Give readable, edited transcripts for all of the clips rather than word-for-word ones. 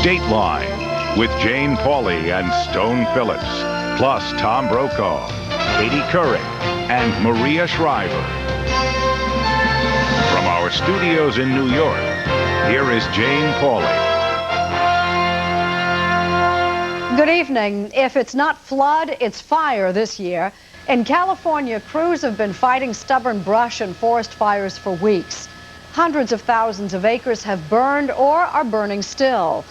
Dateline with Jane Pauley and Stone Phillips, plus Tom Brokaw, Katie Couric, and Maria Shriver. From our studios in New York, here is Jane Pauley. Good evening. If it's not flood, it's fire this year. In California, crews have been fighting stubborn brush and forest fires for weeks. Hundreds of thousands of acres have burned or are burning still.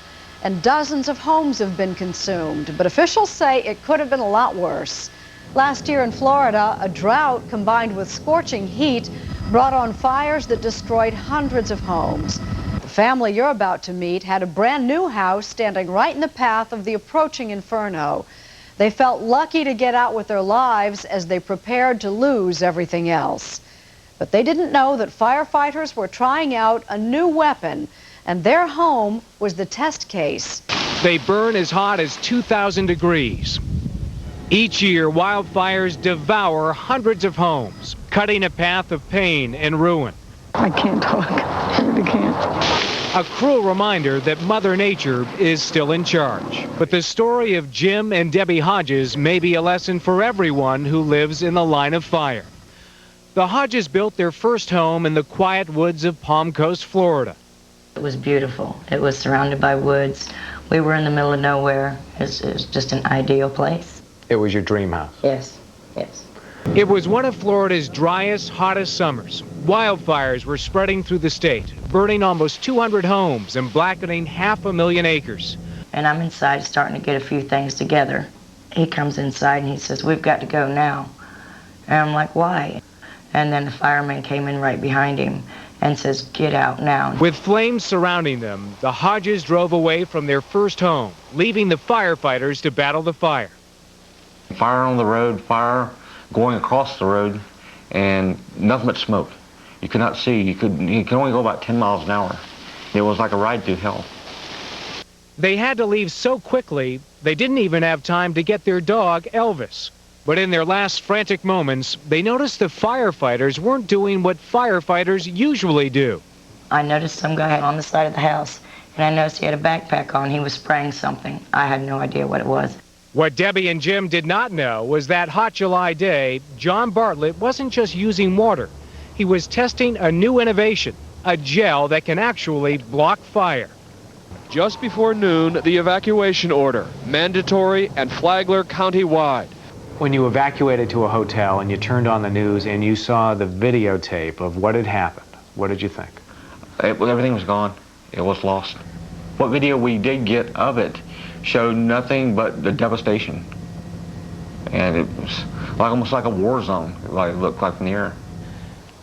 And dozens of homes have been consumed. But officials say it could have been a lot worse. Last year in Florida, a drought combined with scorching heat brought on fires that destroyed hundreds of homes. The family you're about to meet had a brand new house standing right in the path of the approaching inferno. They felt lucky to get out with their lives as they prepared to lose everything else. But they didn't know that firefighters were trying out a new weapon, and their home was the test case. They burn as hot as 2,000 degrees. Each year, wildfires devour hundreds of homes, cutting a path of pain and ruin. I can't talk. I really can't. A cruel reminder that Mother Nature is still in charge. But the story of Jim and Debbie Hodges may be a lesson for everyone who lives in the line of fire. The Hodges built their first home in the quiet woods of Palm Coast, Florida. It was beautiful. It was surrounded by woods. We were in the middle of nowhere. It was just an ideal place. It was your dream house? Yes, yes. It was one of Florida's driest, hottest summers. Wildfires were spreading through the state, burning almost 200 homes and blackening 500,000 acres. And I'm inside starting to get a few things together. He comes inside and he says, "We've got to go now." And I'm like, "Why?" And then the fireman came in right behind him and says, "Get out now." With flames surrounding them, the Hodges drove away from their first home, leaving the firefighters to battle the fire. Fire on the road, fire going across the road, and nothing but smoke. You could not see. You could only go about 10 miles an hour. It was like a ride through hell. They had to leave so quickly, they didn't even have time to get their dog, Elvis. But in their last frantic moments, they noticed the firefighters weren't doing what firefighters usually do. I noticed some guy on the side of the house, and I noticed he had a backpack on. He was spraying something. I had no idea what it was. What Debbie and Jim did not know was that hot July day, John Bartlett wasn't just using water. He was testing a new innovation, a gel that can actually block fire. Just before noon, the evacuation order, mandatory and Flagler County-wide. When you evacuated to a hotel and you turned on the news and you saw the videotape of what had happened, what did you think? Everything was gone. It was lost. What video we did get of it showed nothing but the devastation. And it was almost like a war zone, like it looked like from the air.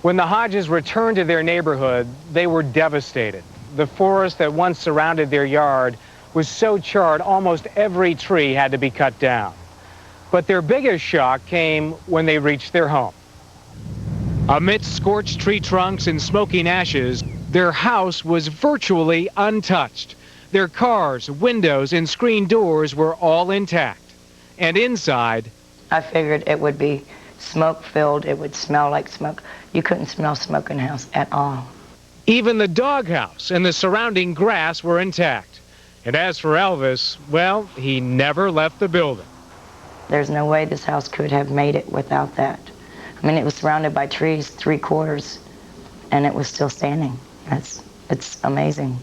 When the Hodges returned to their neighborhood, they were devastated. The forest that once surrounded their yard was so charred almost every tree had to be cut down. But their biggest shock came when they reached their home. Amidst scorched tree trunks and smoking ashes, their house was virtually untouched. Their cars, windows, and screen doors were all intact. And inside, I figured it would be smoke-filled. It would smell like smoke. You couldn't smell smoke in the house at all. even the doghouse and the surrounding grass were intact. And as for Elvis, well, he never left the building. There's no way this house could have made it without that. I mean, it was surrounded by trees, 3/4, and it was still standing. It's amazing.